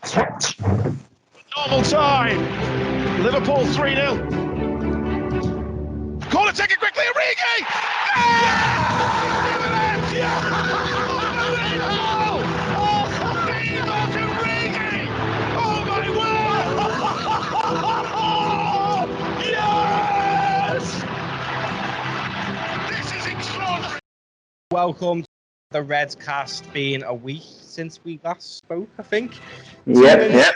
Normal time. Liverpool 3-0. Corner taken quickly, Origi! Oh my word! Yes! This is extraordinary. Welcome to the Reds cast. Been a week since we last spoke, I think. Yep.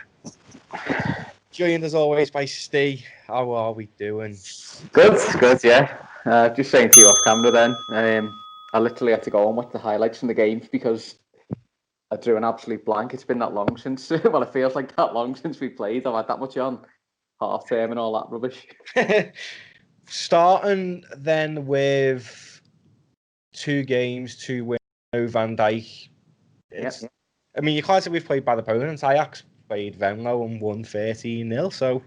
Joined as always by Steve. How are we doing? Good, yeah. Just saying to you off camera then, I literally had to go on with the highlights from the games because I drew an absolute blank. It's been that long since, well, it feels like that long since we played. I've had that much on, half term and all that rubbish. Starting then with 2 games, 2 wins, no Van Dijk. Yep. I mean, you can't say we've played bad opponents. Ajax played Venlo and won 13-0, so...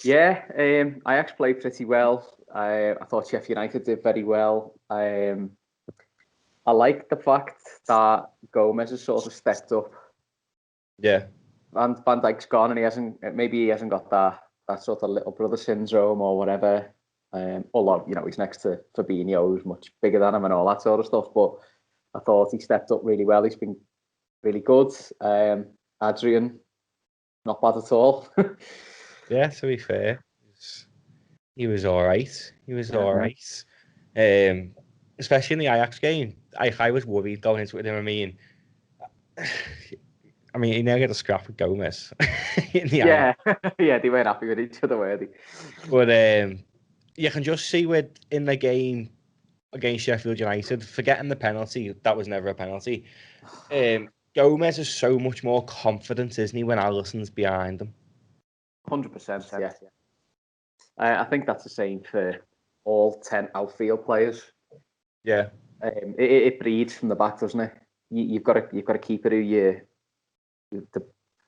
Yeah, Ajax played pretty well. I thought Sheffield United did very well. I like the fact that Gomez has sort of stepped up. Yeah. And Van Dijk's gone, and he hasn't got that sort of little brother syndrome or whatever. Although he's next to Fabinho, who's much bigger than him and all that sort of stuff. But I thought he stepped up really well. He's been really good. Adrian, not bad at all. Yeah, to be fair, he was all right. Especially in the Ajax game. I was worried going into it. I mean, he never got a scrap with Gomez. Yeah, they weren't happy with each other, were they? But you can just see in the game against Sheffield United, forgetting the penalty, that was never a penalty. Gomez is so much more confident, isn't he, when Alisson's behind him? 100%, yeah. I think that's the same for all 10 outfield players. Yeah. It breeds from the back, doesn't it? You've got a keeper who you're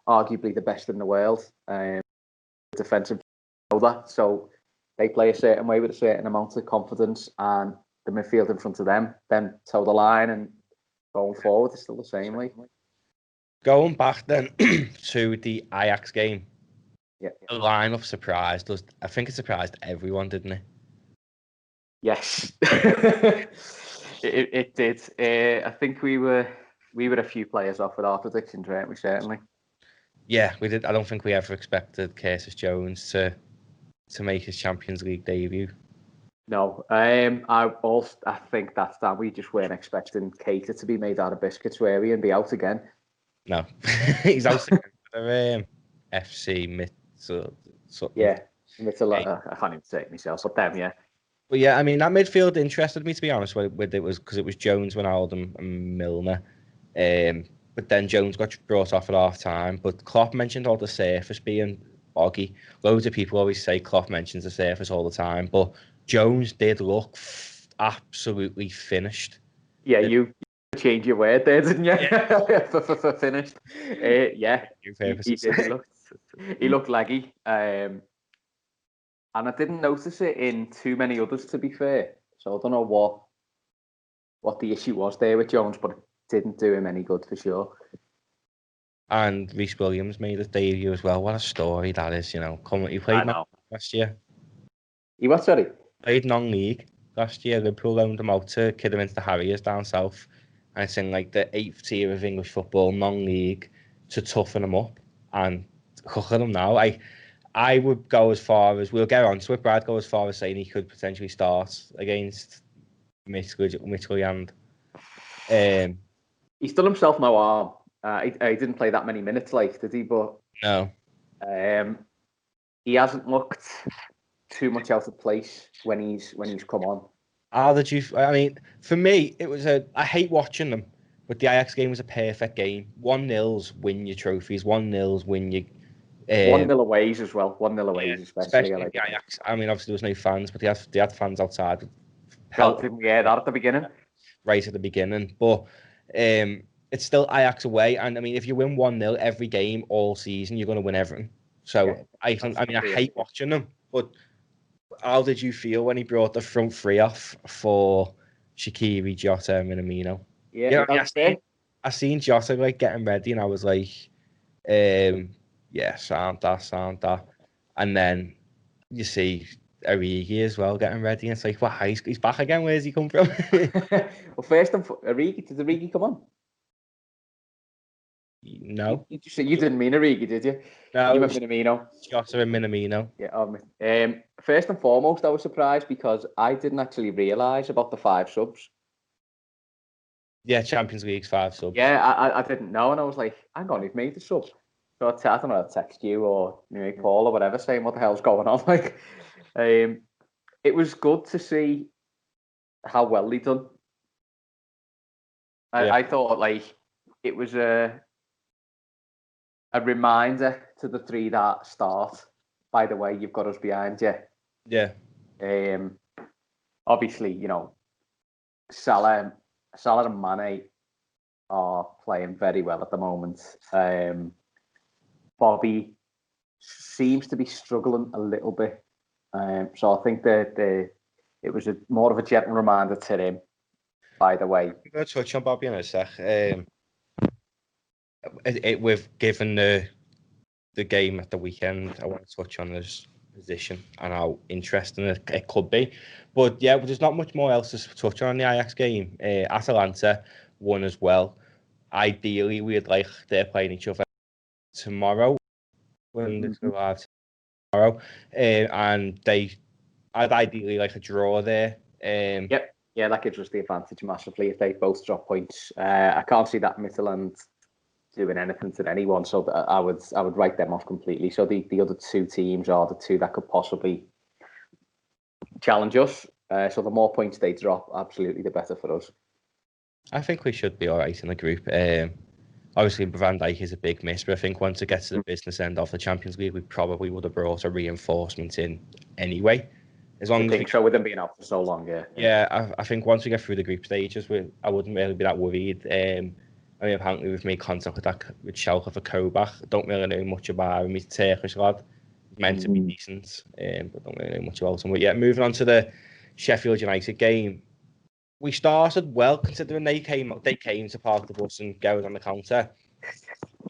arguably the best in the world. Defensive, know that. So they play a certain way with a certain amount of confidence, and the midfield in front of them then toe the line, and going forward is still the same way. Going back then to the Ajax game, yeah. The lineup surprised us. I think it surprised everyone, didn't it? Yes, it did. I think we were a few players off with our predictions, weren't we? Certainly. Yeah, we did. I don't think we ever expected Curtis Jones to make his Champions League debut. No, I think that's that. We just weren't expecting Keita to be made out of biscuits, were we, and be out again. No, he's out again for FC Midtjylland. Yeah, Midtjylland. I can't even say it myself, but them, yeah. But yeah, that midfield interested me, to be honest. With it was because it was Jones, Wijnaldum, and Milner. But then Jones got brought off at half time. But Klopp mentioned all the surface being boggy. Loads of people always say Klopp mentions the surface all the time, but Jones did look absolutely finished. Yeah, you changed your word there, didn't you? Yeah. for finished. Yeah, he looked leggy. And I didn't notice it in too many others, to be fair. So I don't know what the issue was there with Jones, but it didn't do him any good for sure. And Rhys Williams made his debut as well. What a story that is, He played last year. He what, sorry? Played non-league last year. Liverpool loaned him out to kid him into the Harriers down south. And it's in like the 8th tier of English football, non-league, to toughen him up. And look at him now. I would go as far as, we'll get on to it, but I'd go as far as saying he could potentially start against Midtjylland. He's done himself no harm. He didn't play that many minutes, did he? But no. He hasn't looked too much out of place when he's come on. For me, it was I hate watching them, but the Ajax game was a perfect game. 1-0s win your trophies. 1-0s win your 1-0 aways as well. 1-0 aways, especially the Ajax. Obviously there was no fans, but they had fans outside. Didn't we hear that at the beginning? Right at the beginning, but it's still Ajax away, and if you win 1-0 every game all season, you're going to win everything. So yeah, I hate watching them. But how did you feel when he brought the front three off for Shaqiri, Jota, and Minamino? Yeah, I seen Jota getting ready, and I was like, Yeah, sound that. And then you see Origi as well getting ready. And it's like, wow, he's back again. Where's he come from? Well, first and Origi, did Origi come on? No. You didn't mean Origi, did you? No. You meant Minamino. Jota and Minamino. Yeah. First and foremost, I was surprised because I didn't actually realise about the 5 subs. Yeah, Champions League's 5 subs. Yeah, I didn't know, and I was like, hang on, he's made the sub. So I don't know, I'll text you or Paul or whatever, saying what the hell's going on. Like, it was good to see how well he done. I thought like it was a reminder to the 3 that start. By the way, you've got us behind you. Yeah. Obviously, Salah and Mane are playing very well at the moment. Bobby seems to be struggling a little bit. So I think that it was more of a gentle reminder to him. By the way, I'm going to touch on Bobby in a sec. We've given the game at the weekend. I want to touch on his position and how interesting it could be. But yeah, there's not much more else to touch on the Ajax game. Atalanta won as well. Ideally, we'd like they're playing each other tomorrow when they go live tomorrow, and I'd ideally like a draw there. Yep, yeah, that gives us the advantage massively if they both drop points. I can't see that Midtjylland doing anything to anyone, so I would write them off completely. So the other 2 teams are the 2 that could possibly challenge us. So the more points they drop, absolutely the better for us. I think we should be all right in the group. Obviously, Van Dijk is a big miss, but I think once it gets to the business end of the Champions League, we probably would have brought a reinforcement in anyway. As long as so with them being out for so long, yeah. Yeah, I think once we get through the group stages, I wouldn't really be that worried. I mean, apparently we've made contact with Schalke for Kobach. Don't really know much about him. He's a Turkish lad. Meant to be decent, but don't really know much about him. But yeah, moving on to the Sheffield United game. We started well considering they came to park the bus and go on the counter.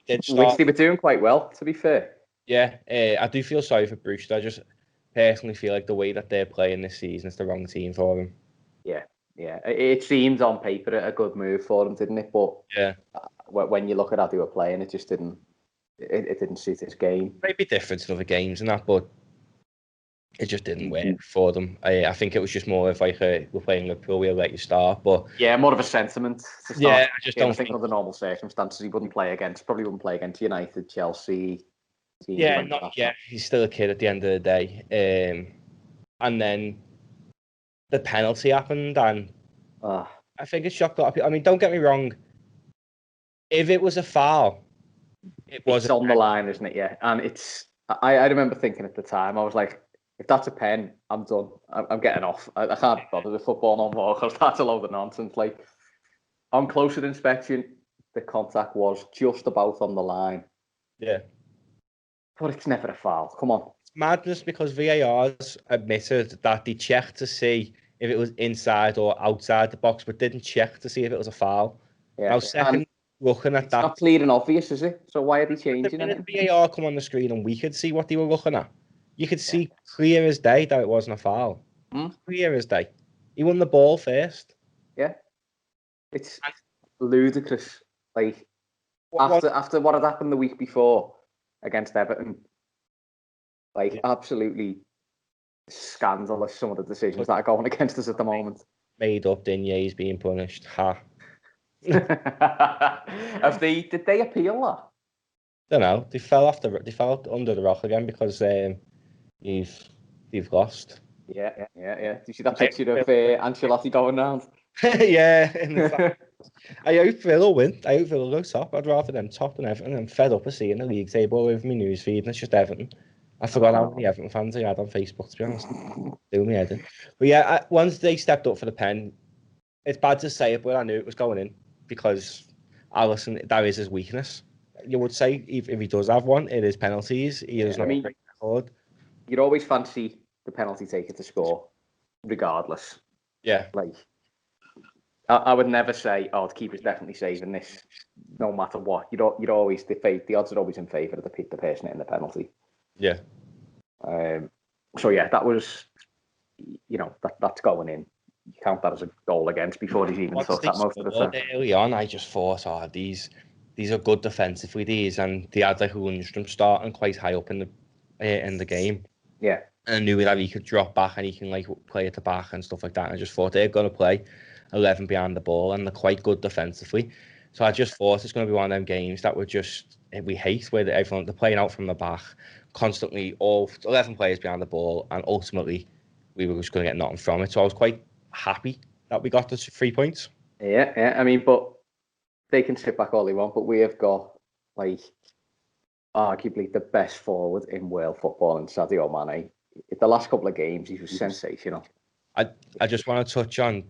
Which they were doing quite well, to be fair. Yeah, I do feel sorry for Brewster. I just personally feel like the way that they're playing this season is the wrong team for them. Yeah. It seemed on paper a good move for them, didn't it? But yeah, when you look at how they were playing, it just didn't. It didn't suit his game. Maybe different in other games and that, but it just didn't work for them. I think it was just more of like we're playing Liverpool, we'll let you start. But yeah, more of a sentiment to start. Yeah, I just don't think under normal circumstances he probably wouldn't play against United, Chelsea. Yeah, not yet. He's still a kid at the end of the day. And then the penalty happened, and I think it shocked a lot of people. I mean, don't get me wrong. If it was a foul, it's on the line, isn't it? Yeah, and it's. I remember thinking at the time, I was like, if that's a pen, I'm done. I'm getting off. I can't bother with football no more because that's a load of nonsense. Like, on closer inspection, the contact was just about on the line. Yeah. But it's never a foul. Come on. It's madness because VAR's admitted that they checked to see if it was inside or outside the box, but didn't check to see if it was a foul. Yeah. Now, second, looking at that. It's not clear and obvious, is it? So why are they changing it? The VAR come on the screen and we could see what they were looking at. You could see clear as day that it wasn't a foul. Clear as day. He won the ball first. Yeah. It's ludicrous. Like, after what had happened the week before against Everton, like, absolutely scandalous some of the decisions that are going against us at the moment. Made up, Digne's being punished. Ha. Did they appeal that? Don't know. They fell under the rock again because you've lost. Yeah. Do you see that picture of Ancelotti going round? Yeah. I hope Villa will win. I hope Villa will go top. I'd rather them top than Everton. I'm fed up of seeing the league table with my newsfeed and it's just Everton. I forgot how many Everton fans I had on Facebook, to be honest. Do me head in. But yeah, once they stepped up for the pen, it's bad to say it, but I knew it was going in because Alisson, that is his weakness. You would say if he does have one, it is penalties. He is not a great record. You'd always fancy the penalty taker to score, regardless. Yeah. Like, I would never say, the keeper's definitely saving this. no matter what, you'd always the odds are always in favour of the person hitting the penalty. Yeah. So yeah, that was, that's going in. You count that as a goal against before he's even took that most of the time. Early on, I just thought, these are good defensively, and they had like Lundstrom starting quite high up in the game. Yeah. And I knew that he could drop back and he can like play at the back and stuff like that. And I just thought they're going to play 11 behind the ball and they're quite good defensively. So I just thought it's going to be one of them games that we hate, where they're playing out from the back constantly, all 11 players behind the ball, and ultimately we were just going to get nothing from it. So I was quite happy that we got the 3 points. Yeah. I mean, but they can sit back all they want, but we have got like arguably the best forward in world football in Sadio Mane. The last couple of games, he was sensational. I just want to touch on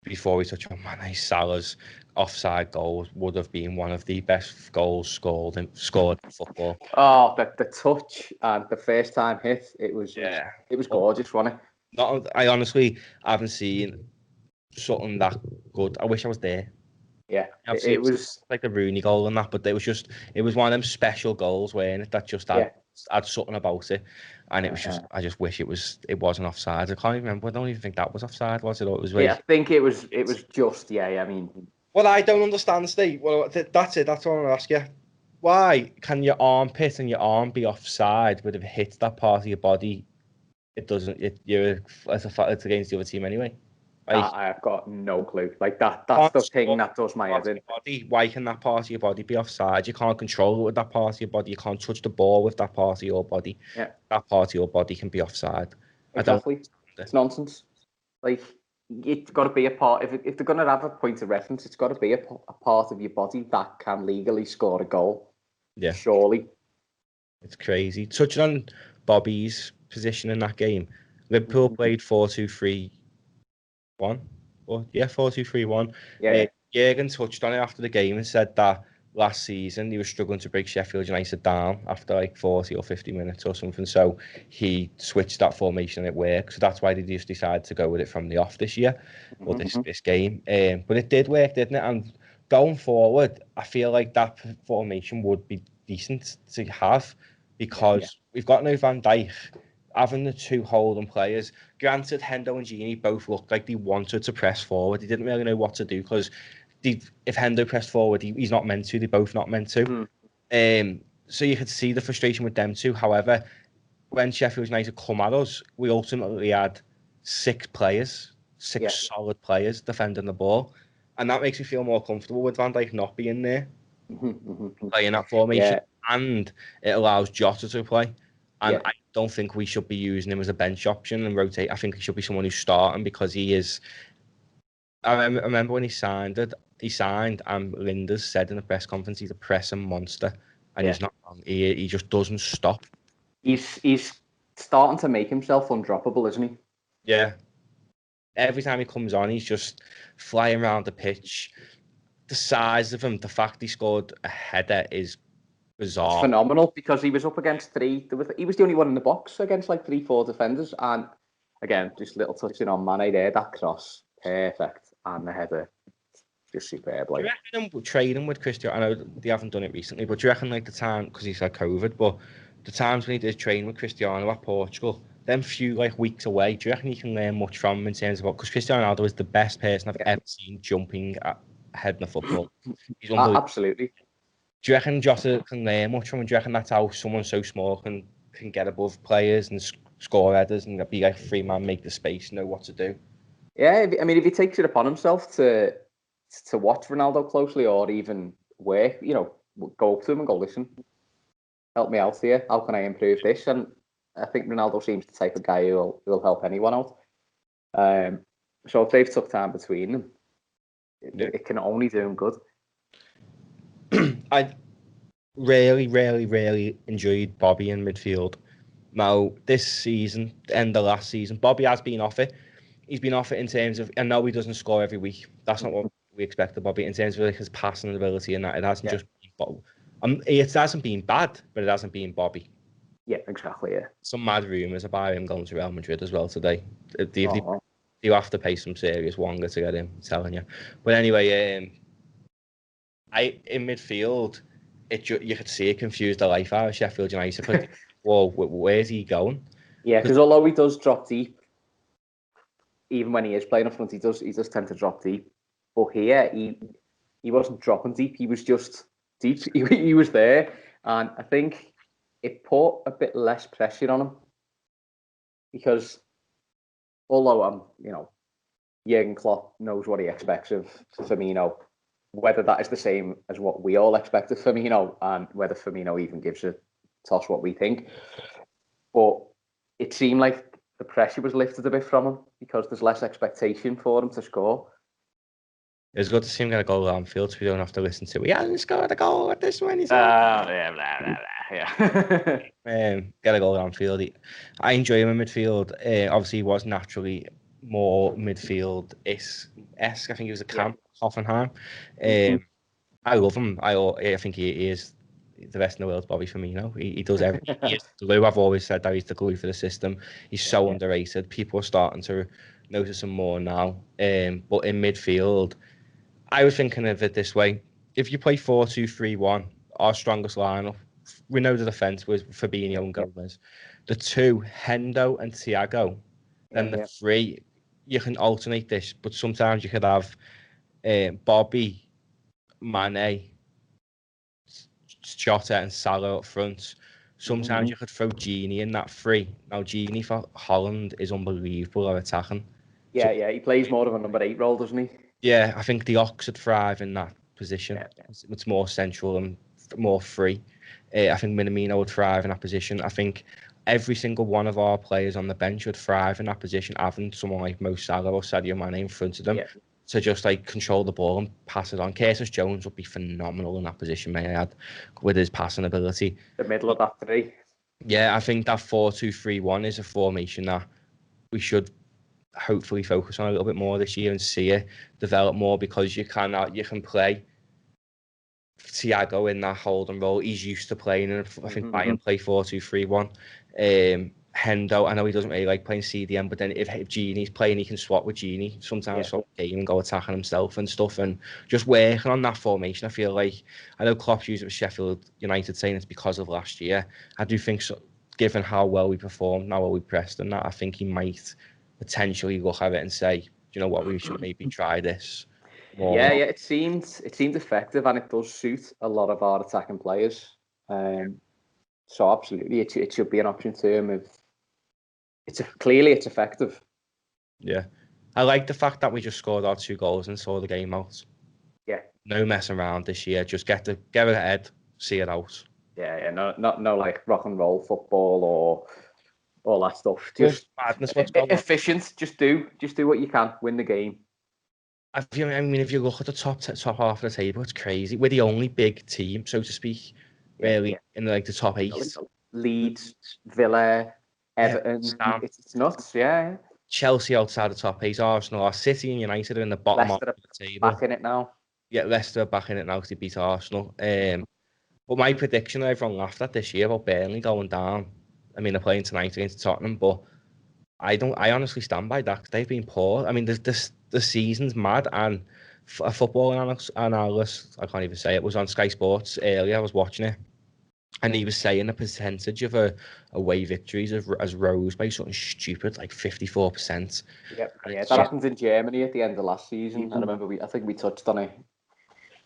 before we touch on Mane, Salah's offside goal would have been one of the best goals scored in football. Oh, the touch and the first time hit, it was gorgeous, wasn't it? I honestly haven't seen something that good. I wish I was there. Yeah, it was like the Rooney goal and that, but it was one of them special goals, weren't it? That just had something about it, and it was just I just wish it wasn't offside. I can't even remember. I don't even think that was offside, was it? Or it was. Yeah, I think it was just. I mean, what I don't understand, Steve. Well, that's it. That's what I'm gonna ask you. Why can your armpit and your arm be offside, but if it hits that part of your body, it doesn't? It's against the other team anyway. Like, I have got no clue. Like that's the thing that does my head in. Why can that part of your body be offside? You can't control it with that part of your body. You can't touch the ball with that part of your body. Yeah. That part of your body can be offside. Exactly. It's nonsense. Like, it's got to be a part. If they're going to have a point of reference, it's got to be a part of your body that can legally score a goal. Yeah. Surely. It's crazy. Touching on Bobby's position in that game, Liverpool played 4-2-3-1. 4-2-3-1. Yeah. Jurgen touched on it after the game and said that last season he was struggling to break Sheffield United down after like 40 or 50 minutes or something. So he switched that formation and it worked. So that's why they just decided to go with it from the off this year or this game. But it did work, didn't it? And going forward, I feel like that formation would be decent to have because we've got no Van Dijk. Having the two holding players, granted, Hendo and Gini both looked like they wanted to press forward. They didn't really know what to do because if Hendo pressed forward, he's not meant to. They're both not meant to. So you could see the frustration with them too. However, when Sheffield United come at us, we ultimately had six solid players defending the ball. And that makes me feel more comfortable with Van Dijk not being there, playing that formation. Yeah. And it allows Jota to play. And I don't think we should be using him as a bench option and rotate. I think he should be someone who's starting because he is. I remember when he signed, and Linders said in the press conference he's a pressing monster, and he's not wrong. He just doesn't stop. He's starting to make himself undroppable, isn't he? Yeah. Every time he comes on, he's just flying around the pitch. The size of him, the fact he scored a header is bizarre. It's phenomenal because he was up against three. He was the only one in the box against like 3-4 defenders. And again, just little touching on Mane there, that cross, perfect. And the header, just superb. Like, do you reckon training with Cristiano? I know they haven't done it recently, but do you reckon like the time, because he's had COVID, but the times when he did train with Cristiano at Portugal, them few like weeks away, do you reckon he can learn much from him in terms of what? Because Cristiano Ronaldo is the best person I've ever seen jumping ahead in the football. He's absolutely. Do you reckon Jota can learn much from him? Do you reckon that's how someone so small can get above players and score headers and be like free man, make the space, know what to do? Yeah, I mean, if he takes it upon himself to watch Ronaldo closely or even work, go up to him and go, listen, help me out here. How can I improve this? And I think Ronaldo seems the type of guy who will help anyone out. So if they've took time between them, it can only do him good. I really enjoyed Bobby in midfield. Now, this season, end of last season, Bobby has been off it. He's been off it in terms of, I know he doesn't score every week. That's not what we expect of Bobby in terms of like his passing ability and that. It hasn't just been, it hasn't been bad, but it hasn't been Bobby. Yeah, exactly, yeah. Some mad rumours about him going to Real Madrid as well today. You have to pay some serious wonga to get him, I'm telling you. But anyway, In midfield, you could see it confused the life out of Sheffield United. But, whoa, where's he going? Yeah, because although he does drop deep, even when he is playing up front, he does tend to drop deep. But here, he wasn't dropping deep. He was just deep. He was there, and I think it put a bit less pressure on him because although Jurgen Klopp knows what he expects of Firmino, whether that is the same as what we all expect of Firmino, and whether Firmino even gives a toss what we think. But it seemed like the pressure was lifted a bit from him because there's less expectation for him to score. It was good to see him get a goal at Anfield, so we don't have to listen to, he hasn't scored a goal at this one. Yeah. Get a goal at Anfield. I enjoy him in midfield. Obviously, he was naturally more midfield-esque. I think he was a camp, Hoffenheim. I love him. I think he is the best in the world, Bobby Firmino. He does everything. He is the glue. I've always said that he's the glue for the system. He's so underrated. People are starting to notice him more now. But in midfield, I was thinking of it this way. If you play 4-2-3-1, our strongest lineup, we know the defence was Fabinho and Gomez. The two, Hendo and Thiago. Then the three, you can alternate this, but sometimes you could have Bobby, Mane, Jota and Salah up front. Sometimes you could throw Genie in that three. Now, Genie for Holland is unbelievable at attacking. Yeah, he plays more of a number 8 role, doesn't he? Yeah, I think the Ox would thrive in that position. It's more central and more free. I think Minamino would thrive in that position. I think every single one of our players on the bench would thrive in that position, having someone like Mo Salah or Sadio Mane in front of them to just control the ball and pass it on. Curtis Jones would be phenomenal in that position, may I add, with his passing ability. The middle of that three. Yeah, I think that 4-2-3-1 is a formation that we should hopefully focus on a little bit more this year and see it develop more, because you can play Thiago in that holding role. He's used to playing in, I think Bayern play 4-2-3-1. Hendo, I know he doesn't really like playing CDM, but then if Genie's playing, he can swap with Genie sometimes for the game and go attacking himself and stuff, and just working on that formation. I feel like, I know Klopp's used it with Sheffield United, saying it's because of last year. I do think so, given how well we performed, how well we pressed and that, I think he might potentially look at it and say, you know what, we should maybe try this more. Yeah, it seems effective, and it does suit a lot of our attacking players. So absolutely, it should be an option to him. If clearly it's effective. Yeah, I like the fact that we just scored our 2 goals and saw the game out. Yeah, no messing around this year. Just get it ahead, see it out. Yeah, no like rock and roll football or all that stuff. Just madness. Efficient. Just do what you can. Win the game. I mean, if you look at the top half of the table, it's crazy. We're the only big team, so to speak, really, in the top 8. Leeds, Villa, Everton. It's nuts. Yeah. Chelsea outside the top 8. Arsenal, City and United are in the bottom half of the table. Back in it now. Yeah, Leicester are back in it now because they beat Arsenal. But my prediction, everyone laughed at this year about Burnley going down. I mean, they're playing tonight against Tottenham, but I honestly stand by that. They've been poor. I mean, the season's mad, and a football analyst, I can't even say it, was on Sky Sports earlier. I was watching it, and he was saying the percentage of away victories has rose by something stupid, like 54%. Yeah, that happened in Germany at the end of last season. I remember I think we touched on it,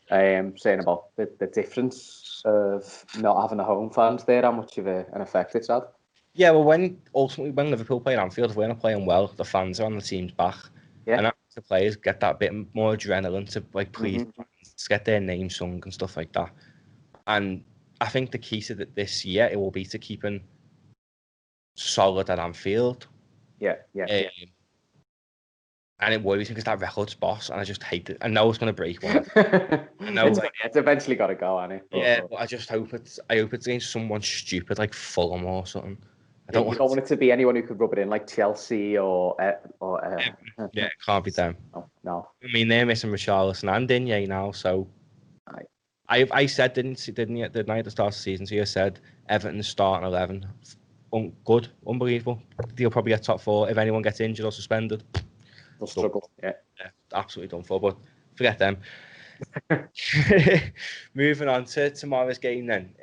saying about the difference of not having the home fans there, how much of an effect it's had. Yeah, well, when Liverpool play at Anfield, if we're not playing well, the fans are on the team's back. Yeah. And the players get that bit more adrenaline to please fans, get their name sung and stuff like that. And I think the key to this year, it will be to keeping solid at Anfield. Yeah. And it worries me because that record's boss, and I just hate it. I know it's going to break one. It's eventually got to go, hasn't it? Yeah, but I just hope it's against someone stupid like Fulham or something. You don't want it to be anyone who could rub it in, like Chelsea or it can't be them. No. I mean, they're missing Richarlison and Digne now, so. I said, didn't I, at the start of the season? So you said Everton's starting 11, good, unbelievable. They'll probably get top 4 if anyone gets injured or suspended. They'll struggle. Yeah, absolutely done for. But forget them. Moving on to tomorrow's game then.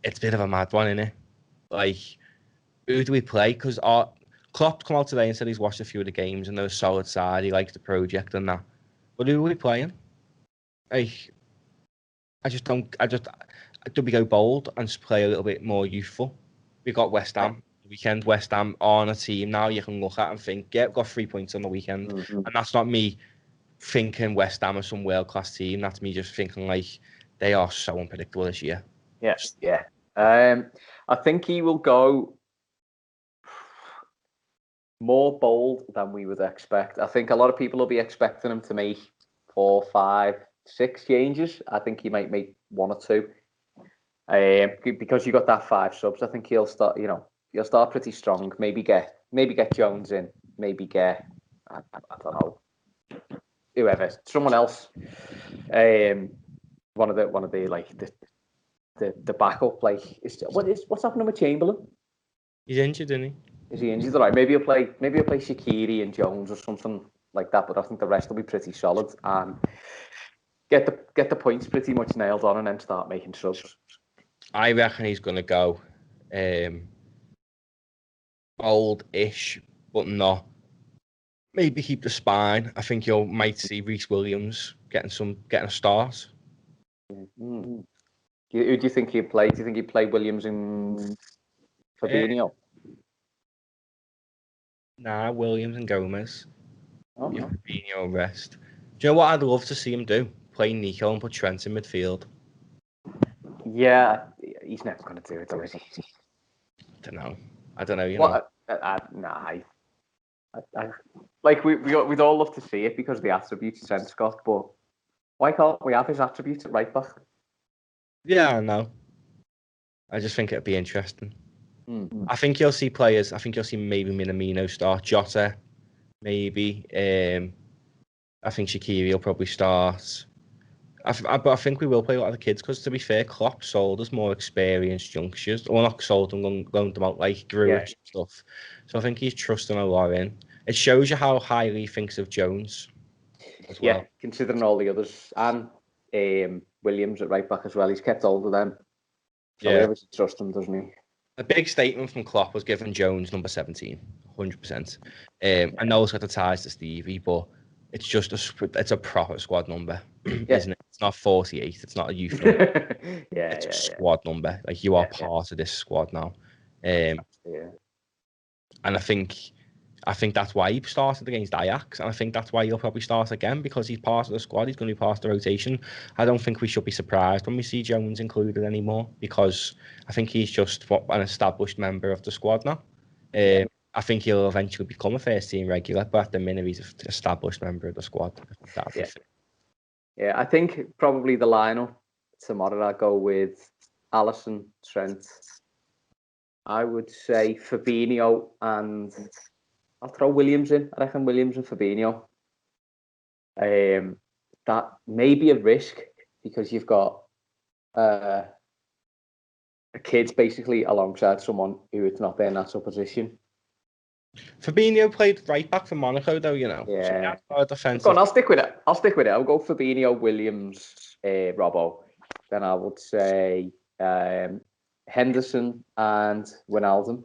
It's a bit of a mad one, isn't it? Like, who do we play? Because Klopp come out today and said he's watched a few of the games and they're a solid side. He likes the project and that. But who are we playing? Like, do we go bold and just play a little bit more youthful? We got West Ham. Weekend, West Ham on a team now you can look at and think, yeah, we've got 3 points on the weekend. And that's not me thinking West Ham are some world-class team. That's me just thinking, like, they are so unpredictable this year. Yes, yeah. I think he will go more bold than we would expect. I think a lot of people will be expecting him to make 4, 5, 6 changes. I think he might make 1 or 2. Because you got that 5 subs, I think he'll start. He'll start pretty strong. Maybe get Jones in. Maybe get I don't know, whoever, someone else. One of the like the backup. Like, what's happening with Chamberlain? He's injured, isn't he? Is he injured? All right. Maybe he'll play Shaqiri and Jones or something like that. But I think the rest will be pretty solid and get the points pretty much nailed on, and then start making subs. I reckon he's going to go old-ish, but not. Maybe keep the spine. I think you might see Reece Williams getting a start. Mm-hmm. Who do you think he'd play? Do you think he'd play Williams and Fabinho? Nah, Williams and Gomez. Oh. Fabinho rest. Do you know what I'd love to see him do? Play Nico and put Trent in midfield. Yeah, he's never going to do it, is he? I don't know. Like we'd all love to see it because of the attributes sent Scott, but why can't we have his attributes at right back? Yeah, I know. I just think it'd be interesting. Mm-hmm. I think you'll see players. I think you'll see maybe Minamino start, Jota, maybe. I think Shaqiri will probably start. But I think we will play a lot of the kids because, to be fair, Klopp sold us more experienced youngsters. Well, not sold them, loaned them out like Gruish and stuff. So I think he's trusting a lot in. It shows you how highly he thinks of Jones as well. Yeah, considering all the others. And Williams at right back as well. He's kept hold of them. So he obviously trusts him, doesn't he? A big statement from Klopp was giving Jones number 17, 100%. I know it's got the ties to Stevie, but it's just it's a proper squad number, isn't it? It's not 48. It's not a youth number. It's a squad number. Like, you are part of this squad now. And I think that's why he started against Ajax, and I think that's why he'll probably start again, because he's part of the squad. He's going to be part of the rotation. I don't think we should be surprised when we see Jones included anymore, because I think he's just an established member of the squad now. I think he'll eventually become a first team regular, but at the minute he's an established member of the squad. I think probably the lineup tomorrow, I'll go with Alisson, Trent. I would say Fabinho, and I'll throw Williams in. I reckon Williams and Fabinho. That may be a risk because you've got a kid basically alongside someone who it's not their natural position. Fabinho played right back for Monaco, though, you know. Yeah. So defensive. Go on, I'll stick with it. I'll go Fabinho, Williams, Robbo. Then I would say Henderson and Wijnaldum.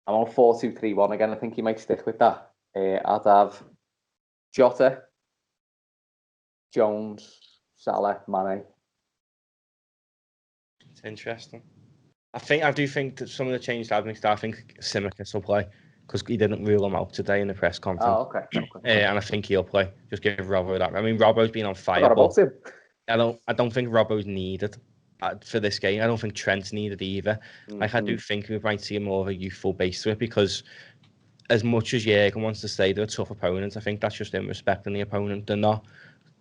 I'm on 4-2-3-1 again. I think he might stick with that. I'd have Jota, Jones, Salah, Mane. It's interesting. I do think that some of the changes I've made, I think Tsimikas will play, because he didn't rule him out today in the press conference. Oh, okay. And I think he'll play. Just give Robbo that. I mean, Robbo's been on fire. I don't think Robbo's needed for this game. I don't think Trent's needed either. Mm-hmm. Like, I do think we might see more of a youthful base to it, because as much as Jürgen wants to say they're a tough opponent, I think that's just him respecting the opponent. They're not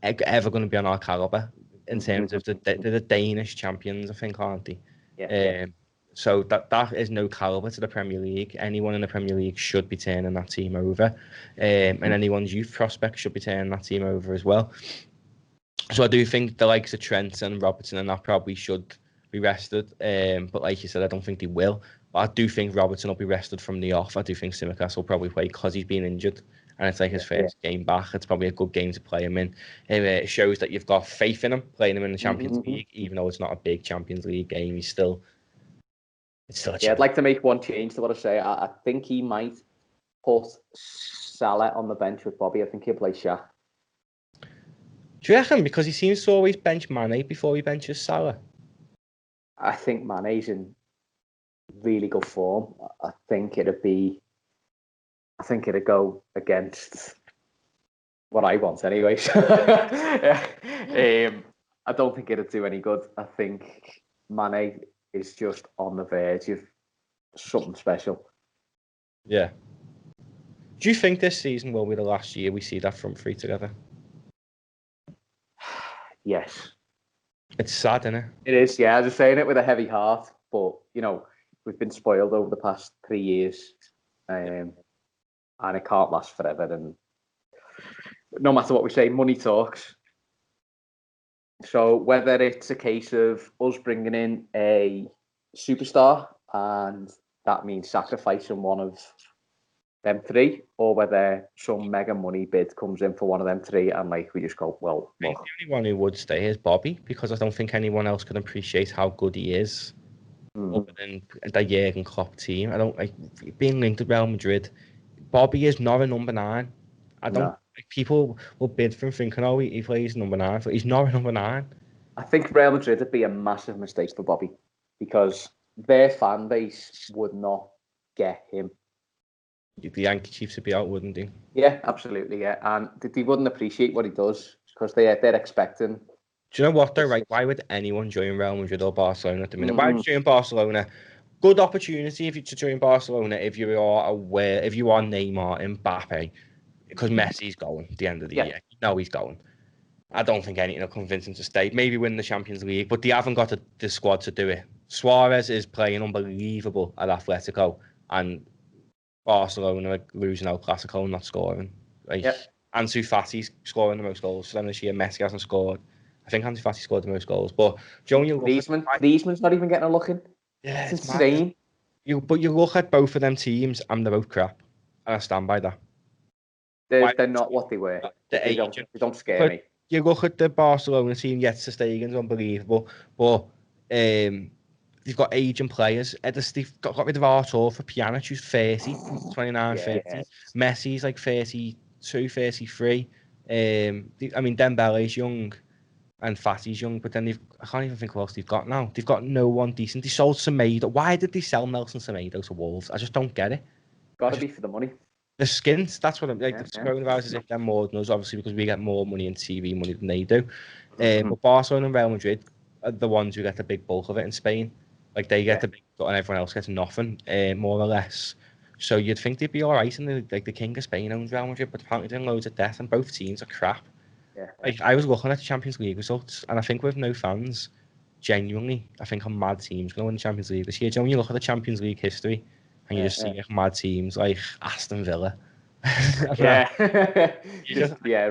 ever going to be on our calibre in terms of they're the Danish champions, I think, aren't they? Yeah. So that is no calibre to the Premier League. Anyone in the Premier League should be turning that team over. And anyone's youth prospect should be turning that team over as well. So I do think the likes of Trent and Robertson and that probably should be rested. But like you said, I don't think they will. But I do think Robertson will be rested from the off. I do think Tsimikas will probably play because he's been injured. and it's like his first game back. It's probably a good game to play him in. It shows that you've got faith in him, playing him in the Champions League, even though it's not a big Champions League game. It's still a champion. I'd like to make one change to what I say. I think he might put Salah on the bench with Bobby. I think he'll play Shaq. Do you reckon? Because he seems to always bench Mane before he benches Salah. I think Mane's in really good form. I think it'd go against what I want anyway. I don't think it'd do any good. I think Mane is just on the verge of something special. Yeah. Do you think this season will be the last year we see that front three together? Yes. It's sad, isn't it? It is, yeah. I'm just saying it with a heavy heart, but, you know, we've been spoiled over the past 3 years, and it can't last forever. And no matter what we say, money talks. So whether it's a case of us bringing in a superstar and that means sacrificing one of them three, or whether some mega money bid comes in for one of them three and like we just go, well, I think the only one who would stay is Bobby, because I don't think anyone else can appreciate how good he is other than the Jurgen Klopp team. I don't like being linked to Real Madrid. Bobby is not a number 9. I don't like people will bid for him thinking, oh, he plays number 9, but he's not a number 9. I think Real Madrid would be a massive mistake for Bobby because their fan base would not get him. The Yankee Chiefs would be out, wouldn't they? Yeah, absolutely, yeah. And they wouldn't appreciate what he does because they're expecting. Do you know what, though, right? Why would anyone join Real Madrid or Barcelona at the minute? Why would you join Barcelona? Good opportunity if you to join Barcelona if you are aware, if you are Neymar, Mbappe, because Messi's going at the end of the year. No, he's going. I don't think anything will convince him to stay. Maybe win the Champions League, but they haven't got the squad to do it. Suarez is playing unbelievable at Atletico, and Barcelona are losing El Clasico and not scoring. Like, Ansu Fati's scoring the most goals for them this year. Messi hasn't scored. I think Ansu Fati scored the most goals. But Griezmann's not even getting a look in. Yeah, it's insane. But you look at both of them teams and they're both crap. And I stand by that. They're not what they were. They don't scare me. You look at the Barcelona team, yes, the Stegen's unbelievable. But they've got aging players. They've got rid of Artur for Pjanic, who's 30, 29, 30. Yeah. Messi's like 32, 33. I mean, Dembele's young and Fati's young, but then I can't even think what else they've got now. They've got no one decent. They sold Semedo. Why did they sell Nelson Semedo to Wolves? I just don't get it. Got to be for the money. The skins, that's what I'm like. The coronavirus is if they're more than us, obviously, because we get more money in TV money than they do. But Barcelona and Real Madrid are the ones who get the big bulk of it in Spain. Like they get the big, and everyone else gets nothing, more or less. So you'd think they'd be all right, and the King of Spain owns Real Madrid, but apparently they're in loads of debt, and both teams are crap. Like I was looking at the Champions League results, and I think with no fans, genuinely, I think a mad team's going to win the Champions League this year. When you look at the Champions League history, and you just see mad teams like Aston Villa.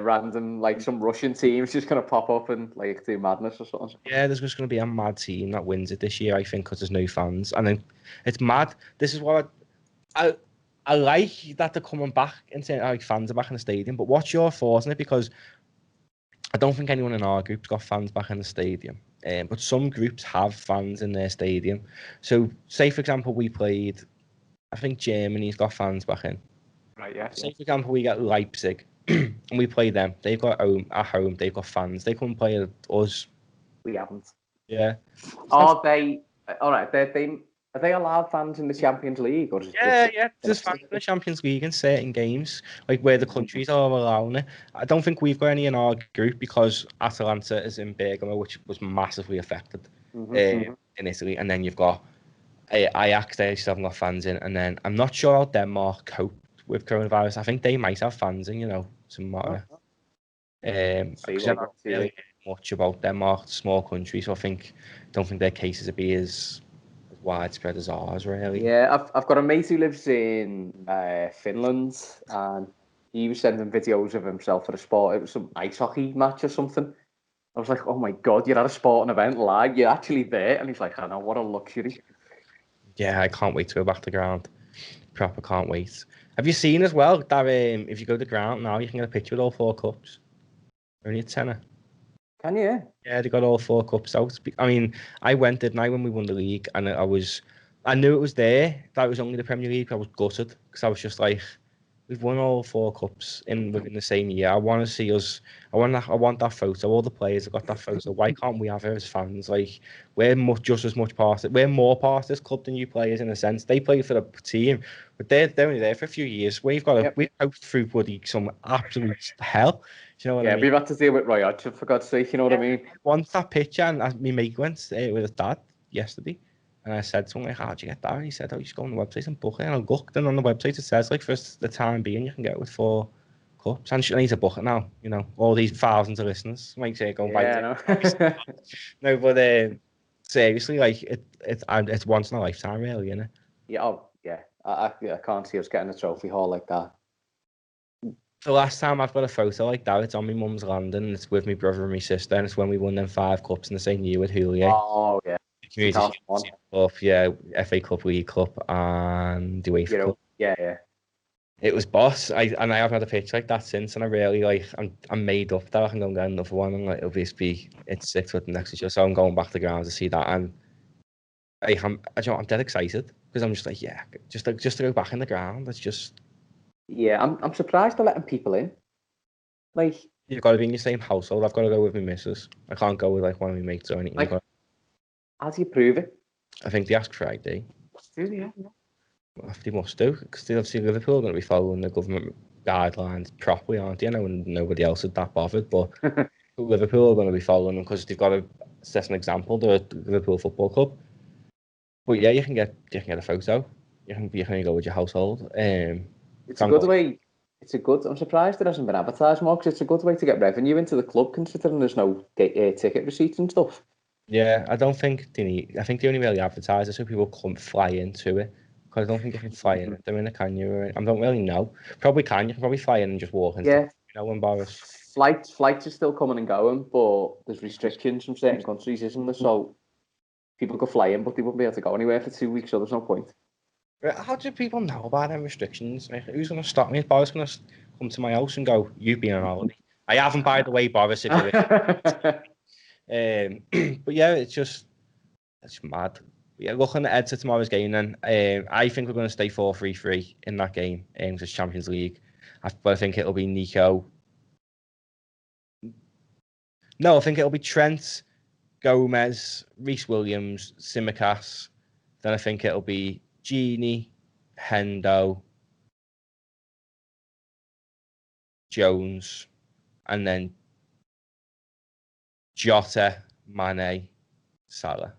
Random like some Russian teams just gonna pop up and like do madness or something. Yeah, there's just gonna be a mad team that wins it this year, I think, because there's no fans, and then it's mad. This is what I like that they're coming back and saying like fans are back in the stadium. But what's your thoughts on it? Because I don't think anyone in our group's got fans back in the stadium. But some groups have fans in their stadium. So, say for example, we played. I think Germany's got fans back in. Right, yeah. Say, for example, we get Leipzig and we play them. They've got at home, they've got fans. They couldn't play us. We haven't. Yeah. Are they, all right, are they allowed fans in the Champions League? Or there's fans in the Champions League in certain games, like where the countries are allowing it. I don't think we've got any in our group because Atalanta is in Bergamo, which was massively affected in Italy. And then you've got Ajax, they still haven't got fans in. And then I'm not sure how Denmark cope with coronavirus. I think they might have fans in, tomorrow. I don't really know much about Denmark, it's a small country, so don't think their cases would be as widespread as ours, really. Yeah, I've got a mate who lives in Finland, and he was sending videos of himself at a sport. It was some ice hockey match or something. I was like, oh my God, you're at a sporting event live, you're actually there. And he's like, I know, what a luxury. Yeah, I can't wait to go back to the ground. proper can't wait. Have you seen as well that if you go to the ground now, you can get a picture with all 4 cups? Only a tenner. Can you? Yeah, they got all 4 cups out. I mean, I went, didn't I, when we won the league, and I knew it was there. That it was only the Premier League. I was gutted because I was just like, we've won all 4 cups within the same year. I want to see us. I want that photo. All the players have got that photo. Why can't we have it as fans? Like, we're just as much part of it. We're more part of this club than you players in a sense. They play for the team, but they're only there for a few years. We've hoped through bloody some absolute hell. Do you know what I mean? We've had to deal with Roy Hodgson, for God's sake, you know what I mean? Once that picture, and my mate went with his dad yesterday, and I said to him, like, how'd you get that? And he said, oh, you just go on the website and book it. And I looked, and on the website it says, like, for the time being, you can get it with 4 cups. And I need to book it now, you know, all these thousands of listeners. Makes it go and buy it. No, but seriously, like, it's once in a lifetime, really, isn't it? Yeah, I can't see us getting a trophy hall like that. The last time I've got a photo like that, it's on my mum's landing, and it's with my brother and my sister, and it's when we won them 5 cups in the same year with Julia. Oh, yeah. Community Cup, yeah, FA Cup, League Cup, and the UEFA Cup. Yeah. It was boss. I haven't had a picture like that since, and I really I'm made up that I can go and get another one, and like obviously it's 6 foot next year, so I'm going back to the ground to see that, and I'm dead excited because I'm just like, yeah, just to go back in the ground. It's just I'm surprised they're letting people in. Like, you've got to be in your same household. I've got to go with my missus. I can't go with like one of my mates or anything. Like, how do you prove it? I think they ask for ID. Do they? They must do, because obviously Liverpool are going to be following the government guidelines properly, aren't they? I know nobody else is that bothered, but Liverpool are going to be following them because they've got to set an example. The Liverpool Football Club. But yeah, you can get a photo. You can go with your household. It's a good way. I'm surprised it hasn't been advertised more, because it's a good way to get revenue into the club, considering there's no ticket receipts and stuff. Yeah, I don't think they need. I think they only really advertise it so people come fly into it. Because I don't think you can fly in at the minute, can you? I don't really know. Probably can. You can probably fly in and just walk into. Yeah. You know, embarrassed. Flights are still coming and going, but there's restrictions from certain countries, isn't there? So people could fly in, but they wouldn't be able to go anywhere for 2 weeks, so there's no point. How do people know about them restrictions? Like, who's going to stop me? Is Boris going to come to my house and go, "You've been on holiday"? I haven't, by the way, Boris. If you but yeah, it's mad. Yeah, looking ahead to tomorrow's game, then I think we're going to stay 4-3-3 in that game. It's Champions League, but I think it'll be Nico. No, I think it'll be Trent, Gomez, Reece Williams, Tsimikas. Then I think it'll be Gini, Hendo, Jones, and then Jota, Mane, Salah.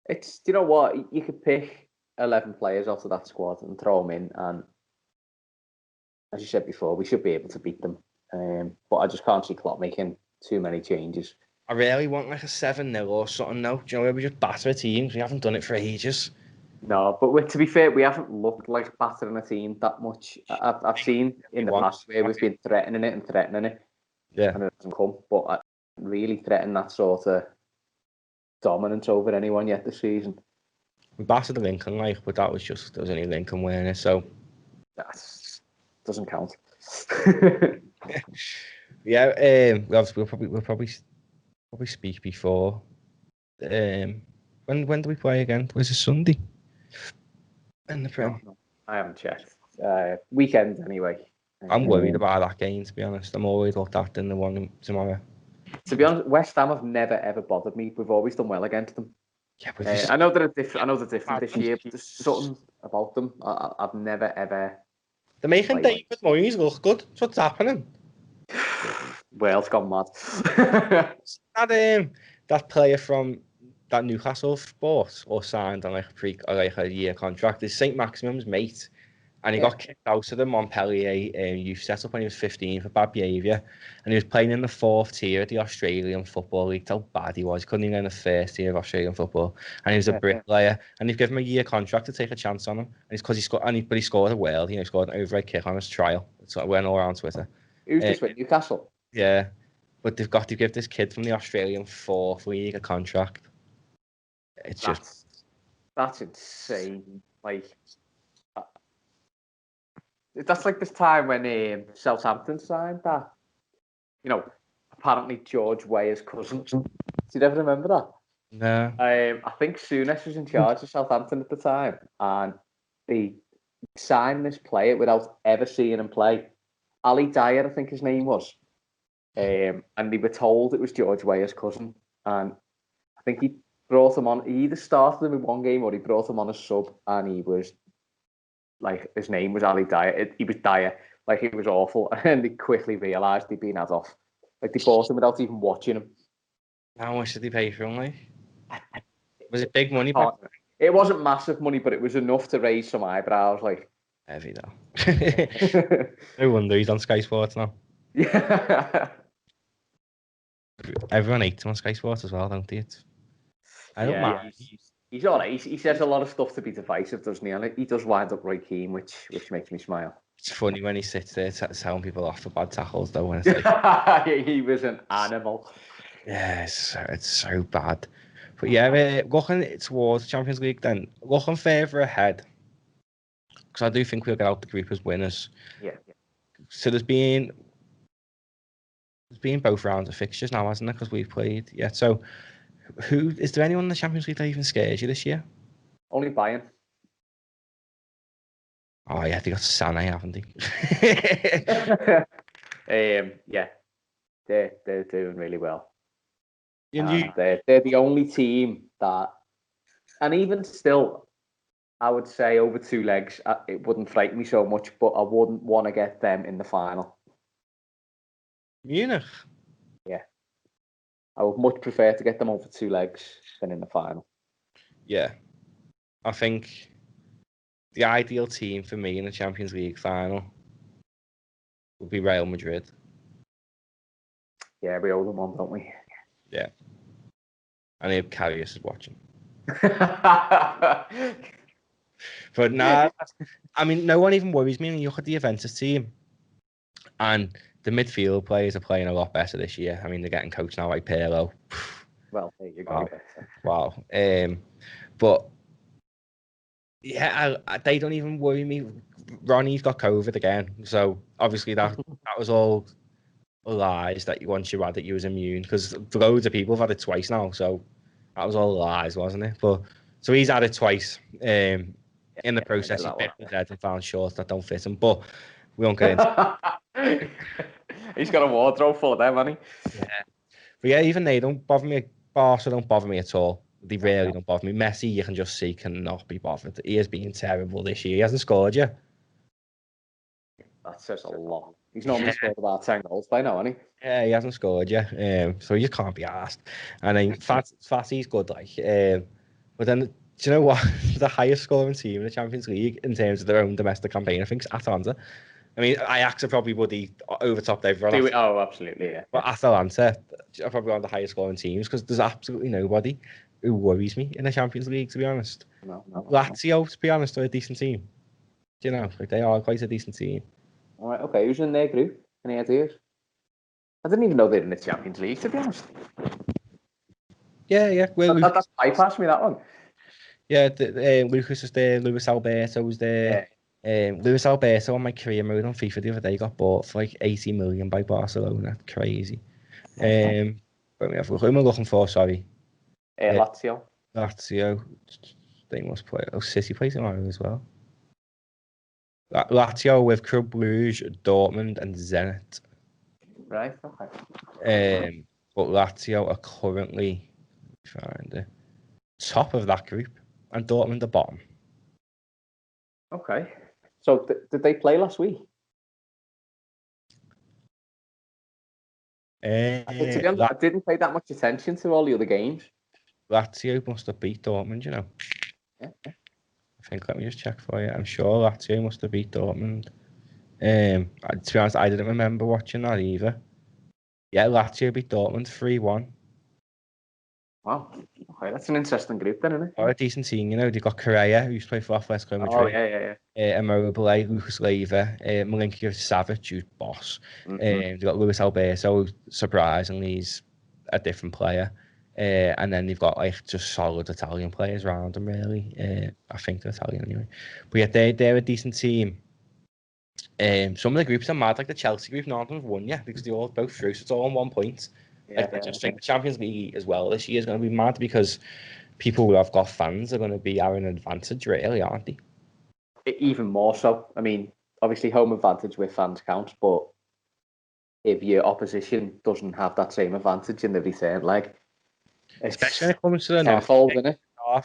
It's, you know what, you could pick 11 players out of that squad and throw them in, and as you said before, we should be able to beat them. But I just can't see Klopp making too many changes. I really want like a 7-0 or something now. Do you know, where we just batter a team? We haven't done it for ages. No, but to be fair, we haven't looked like battering a team that much. I've seen in the past where we've been threatening it. Yeah. And it doesn't come. But I really threaten that sort of dominance over anyone yet this season. We battered the Lincoln, like, but there was only Lincoln winning it, so that doesn't count. Yeah, we'll probably speak before. When do we play again? Was it Sunday? In the Prem? No, I haven't checked. Weekend anyway. I'm worried about that game, to be honest. I'm always looked at in the one tomorrow. To be honest, West Ham have never ever bothered me. We've always done well against them. Yeah, but I know they're different this year, but there's something about them. I've never ever. They're making David Moyes look good. That's what's happening. Wales gone mad. That player from that Newcastle bought or signed on like a year contract is St. Maximum's mate, and he got kicked out of the Montpellier youth setup when he was 15 for bad behaviour, and he was playing in the 4th tier of the Australian Football League. How bad he was! He couldn't even get in the 1st tier of Australian football, and he was a bricklayer. And they've given him a year contract to take a chance on him, and it's because he scored a world. He scored an overhead kick on his trial. So it went all around Twitter. Who's this with Newcastle? Yeah, but they've got to give this kid from the Australian 4th league a contract. It's that's insane. like that's like this time when Southampton signed that. You know, apparently George Weah's cousin. Do you ever remember that? No. I think Souness was in charge of Southampton at the time, and they signed this player without ever seeing him play. Ali Dyer, I think his name was. And they were told it was George Weah's cousin. And I think he brought him on. He either started him in one game or he brought him on as sub. And he was like, his name was Ali Dyer. He was Dyer. Like, it was awful. And they quickly realised he'd been had off. Like, they bought him without even watching him. How much did he pay for him, like? Was it big money? It wasn't massive money, but it was enough to raise some eyebrows. Like, heavy though. No wonder he's on Sky Sports now. Yeah. Everyone hates him on Sky Sports as well, don't they? I don't mind. He's all right. He says a lot of stuff to be divisive, doesn't he? And he does wind up right keen, which makes me smile. It's funny when he sits there telling people off for bad tackles, though. When it's like, he was an animal. Yeah, it's so bad. But yeah, looking towards Champions League, then looking further ahead, because I do think we'll get out the group as winners. Yeah. So there's been both rounds of fixtures now, hasn't there? Because we've played. Yeah. So who is there anyone in the Champions League that even scares you this year? Only Bayern. Oh yeah, they got Sané, haven't they? Yeah, they're doing really well. And they're the only team that, and even still, I would say over two legs, it wouldn't frighten me so much, but I wouldn't want to get them in the final. Munich. Yeah, I would much prefer to get them over two legs than in the final. Yeah, I think the ideal team for me in the Champions League final would be Real Madrid. Yeah, we owe them one, don't we? Yeah. And if Karius is watching. But nah, I mean, no one even worries me when you look at the Juventus team. And the midfield players are playing a lot better this year. I mean, they're getting coached now by Pirlo. Well, there you go. Wow. But yeah, they don't even worry me. Ronnie's got COVID again. So obviously that was all lies that once you had it, you was immune, because loads of people have had it twice now, so that was all lies, wasn't it? But so he's had it twice. In the process, he bit his head and found shorts that don't fit him, but we won't get into. He's got a wardrobe full of them, hasn't he? Yeah, but yeah, even they don't bother me. Barca don't bother me at all. They really don't bother me. Messi, you can just see, cannot be bothered. He has been terrible this year. He hasn't scored yet. That says a lot. He's normally scored about 10 goals by now, hasn't he? Yeah, he hasn't scored yet, so you can't be asked. And then Fatty's good, like. But then, do you know what? The highest scoring team in the Champions League in terms of their own domestic campaign, I think, is Atalanta. I mean, Ajax are probably would overtopped everyone. Oh, absolutely, yeah. But Atalanta are probably one of the highest scoring teams, because there's absolutely nobody who worries me in the Champions League, to be honest. No. Lazio, to be honest, are a decent team. Do you know? Like, they are quite a decent team. All right, okay. Who's in their group? Any ideas? I didn't even know they're in the Champions League, to be honest. Yeah. Well, that's bypassed me, that one. Yeah, Lucas is there. Luis Alberto was there. Yeah. Luis Alberto on my career mode on FIFA the other day got bought for like 80 million by Barcelona. Crazy. Who am I looking for? Sorry. Lazio. They must play. Oh, City plays tomorrow as well. Lazio with Club Brugge, Dortmund, and Zenit. Right. Okay. But Lazio are currently top of that group, and Dortmund the bottom. Okay. So did they play last week? I didn't pay that much attention to all the other games. Lazio must have beat Dortmund, you know. Yeah. I think, let me just check for you. I'm sure Lazio must have beat Dortmund. To be honest, I didn't remember watching that either. Yeah, Lazio beat Dortmund 3-1. Wow. Okay, that's an interesting group then, isn't it? Oh, a decent team, you know. They've got Correa, who's played for Atletico Madrid. Oh, yeah. Immobile, Lucas Leiva, Milinkovic-Savic, who's boss. They've got Luis Alberto, surprisingly, he's a different player. And then they've got like just solid Italian players around them, really. I think they're Italian anyway. But yeah, they're a decent team. Some of the groups are mad, like the Chelsea group. None of them have won yet because they all both through. So it's all on 1 point. I just think the Champions League as well this year is going to be mad because people who have got fans are going to be having an advantage, really, aren't they? Even more so. I mean, obviously, home advantage with fans counts, but if your opposition doesn't have that same advantage in the return leg, especially when it comes to the tenfold, isn't it?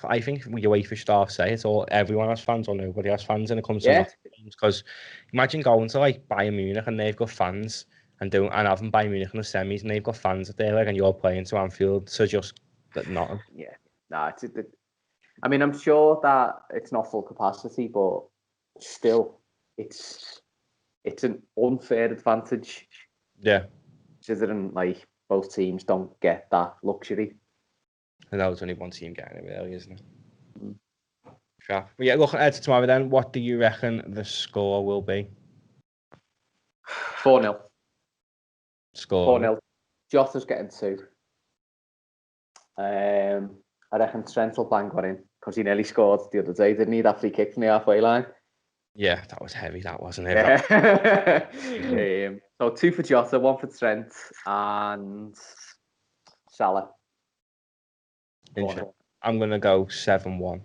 I think UEFA staff say it's all everyone has fans or nobody has fans, and it comes to games. Because imagine going to like Bayern Munich and they've got fans, and having Bayern Munich in the semis and they've got fans at there, like, and you're playing to Anfield, so just that not. Yeah, nah. I mean, I'm sure that it's not full capacity, but still, it's an unfair advantage. Yeah, considering like both teams don't get that luxury. I know it's only one team getting it, really, isn't it? Sure. But yeah, looking ahead to tomorrow then, what do you reckon the score will be? 4-0. Score. 4-0. Jota's getting 2. I reckon Trent will bang one in because he nearly scored the other day, didn't he? That free kick from the halfway line. Yeah, that was heavy, that wasn't it? Yeah. So 2 for Jota, 1 for Trent, and Salah. I'm going to go 7-1.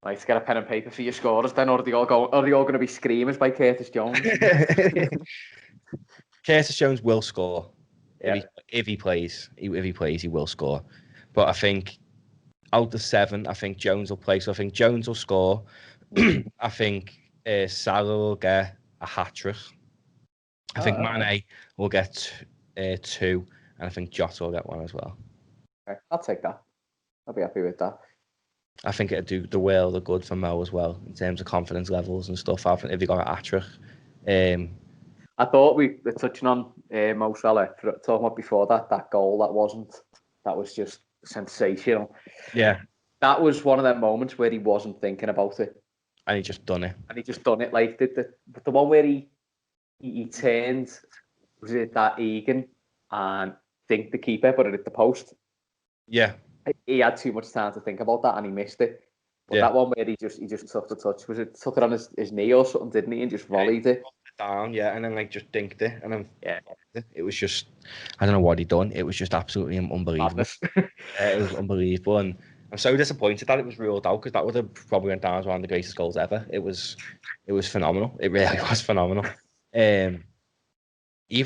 Right, get a pen and paper for your scorers then, or are they all going to be screamers by Curtis Jones? Curtis Jones will score. Yeah. If he plays, he will score. But I think out of 7, I think Jones will play. So I think Jones will score. I think Salah will get a hat-trick. I think Mane will get 2, and I think Jota will get 1 as well. Okay, I'll take that. I'll be happy with that. I think it'd do the world of good for Mo as well in terms of confidence levels and stuff. If he got a hat-trick. I thought we were touching on Mo Salah, talking about before that goal that was just sensational. Yeah. That was one of them moments where he wasn't thinking about it. And he just done it. Like the one where he turned, was it that Egan and think the keeper, but it hit the post. Yeah. He had too much time to think about that and he missed it. But that one where he just took the touch, was it took it on his knee or something, didn't he? And just volleyed it. Down, and then like just dinked it. And then it was just, I don't know what he'd done. It was just absolutely unbelievable. It was unbelievable. And I'm so disappointed that it was ruled out because that would have probably went down as one of the greatest goals ever. It was phenomenal. It really was phenomenal. Even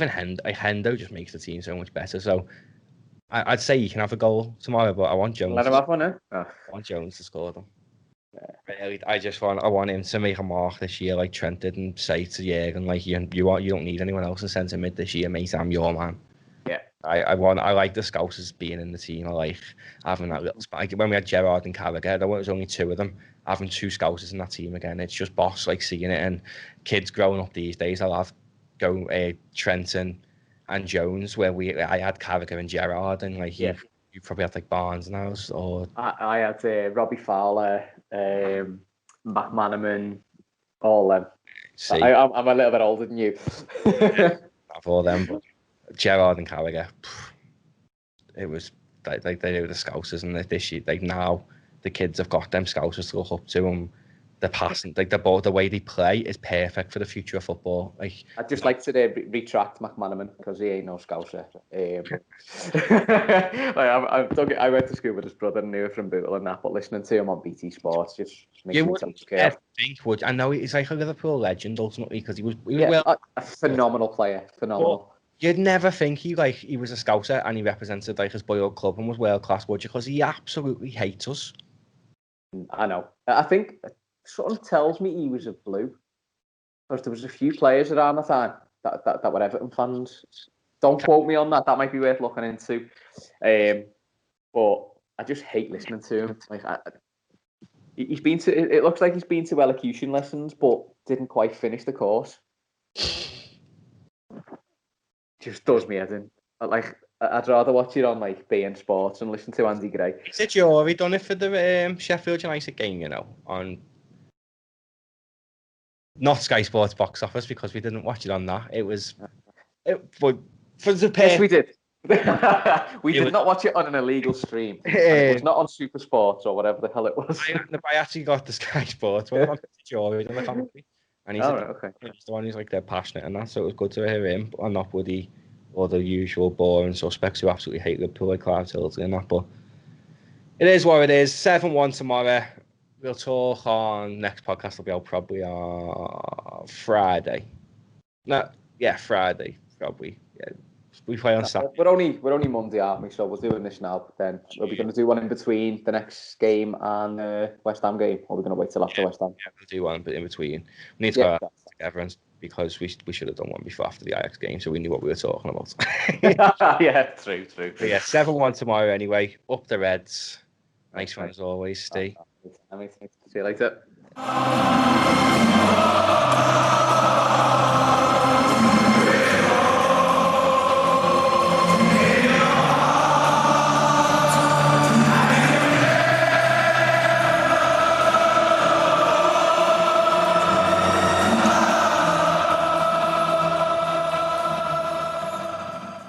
Hendo just makes the team so much better. So I'd say he can have a goal tomorrow, but I want Jones. Let him have one, I want Jones to score them. Really, I want him to make a mark this year, like Trent did, and say to Jürgen, like you don't need anyone else in centre mid this year, mate. I'm your man. Yeah. I like the Scousers being in the team. I like having that little spike. When we had Gerrard and Carragher, there was only 2 of them. Having 2 Scousers in that team again, it's just boss, like seeing it. And kids growing up these days, I'll have Trent and Jones, where I had Carragher and Gerrard, and like you probably had like Barnes now, or I had Robbie Fowler, McManaman, all them. I'm a little bit older than you. Not all them, but Gerrard and Carragher, it was like they were the Scousers, and this year, like now the kids have got them Scousers to look up to, and the passing, like the way they play is perfect for the future of football. Like I'd just like to retract McManaman because he ain't no Scouser. I went to school with his brother and knew him from Bootle and that, but listening to him on BT Sports just makes me so scared. I know he's like a Liverpool legend ultimately because he was a phenomenal player, phenomenal. But you'd never think he was a Scouser and he represented like his boyhood club and was world class, would you? Because he absolutely hates us. I know. I think something tells me he was a Blue, because there was a few players around the time that were Everton fans. Don't quote me on that. That might be worth looking into. But I just hate listening to him. Like he's been to. It looks like he's been to elocution lessons, but didn't quite finish the course. Just does me head in. Like I'd rather watch it on like BN Sports and listen to Andy Gray. Did you already done it for the Sheffield United game? You know, on. Not Sky Sports box office because we didn't watch it on that. But for the yes, we did. We did not watch it on an illegal stream. It was not on Super Sports or whatever the hell it was. I actually got the Sky Sports one. I'm Joey on the commentary, and he's the one who's like dead passionate and that. So it was good to hear him, and not Woody or the usual boring suspects who absolutely hate Liverpool like Clive Tilsley and that. But it is what it is. 7-1 tomorrow. We'll talk on next podcast. Will be out probably on Friday. Friday probably. Yeah, we play on Saturday. We're only Monday, aren't we? So we're doing this now. But then we're going to do one in between the next game and West Ham game, or we're going to wait till after West Ham. Yeah, we'll do one, but in between we need to go together, because we should have done one before after the Ajax game, so we knew what we were talking about. Yeah, true. But yeah, 7-1 tomorrow anyway. Up the Reds. Nice one as always, Steve. See you later.